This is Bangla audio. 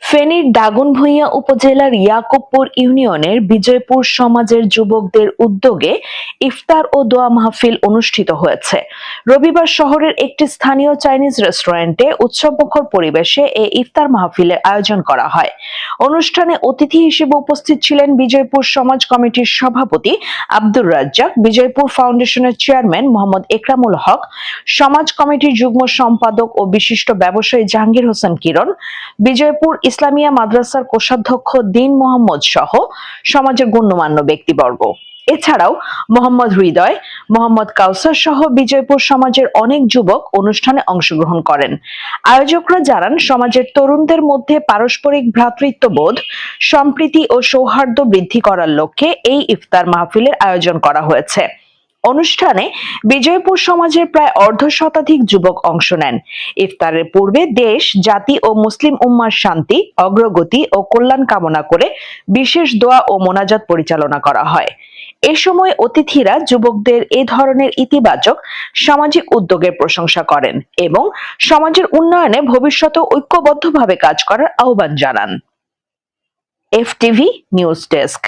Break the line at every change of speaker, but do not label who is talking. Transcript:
ফেনীর দাগনভূঞা উপজেলার ইয়াকুবপুর ইউনিয়নের বিজয়পুর সমাজের যুবকদের উদ্যোগে ইফতার ও দোয়া মাহফিল অনুষ্ঠিত হয়েছে। রবিবার শহরের একটি স্থানীয় চাইনিজ রেস্টুরেন্টে উৎসবমুখর পরিবেশে এই ইফতার মাহফিলের আয়োজন করা হয়। অনুষ্ঠানে অতিথি হিসেবে উপস্থিত ছিলেন বিজয়পুর সমাজ কমিটির সভাপতি আব্দুর রাজ্জাক, বিজয়পুর ফাউন্ডেশনের চেয়ারম্যান মোহাম্মদ একরামুল হক, সমাজ কমিটির যুগ্ম সম্পাদক ও বিশিষ্ট ব্যবসায়ী জাহাঙ্গীর হোসেন কিরণ, বিজয়পুর ইসলামিয়া মাদ্রাসার কোষাধ্যক্ষ দীন মোহাম্মদ সহ সমাজের গণ্যমান্য ব্যক্তিবর্গ। এছাড়াও মোহাম্মদ হৃদয়, মোহাম্মদ কাউসার সহ বিজয়পুর সমাজের অনেক যুবক অনুষ্ঠানে অংশগ্রহণ করেন। আয়োজকরা জানান, সমাজের তরুণদের মধ্যে পারস্পরিক ভ্রাতৃত্ববোধ, সম্প্রীতি ও সৌহার্দ্য বৃদ্ধি করার লক্ষ্যে এই ইফতার মাহফিলের আয়োজন করা হয়েছে। অনুষ্ঠানে বিজয়পুর সমাজের প্রায় অর্ধশতাধিক যুবক অংশ নেন। ইফতারের পূর্বে দেশ, জাতি ও মুসলিম উম্মার শান্তি, অগ্রগতি ও কল্যাণ কামনা করে বিশেষ দোয়া ও মোনাজাত পরিচালনা করা হয়। এ সময় অতিথিরা যুবকদের এ ধরনের ইতিবাচক সামাজিক উদ্যোগের প্রশংসা করেন এবং সমাজের উন্নয়নে ভবিষ্যতে ঐক্যবদ্ধভাবে কাজ করার আহ্বান জানান। FTV news desk.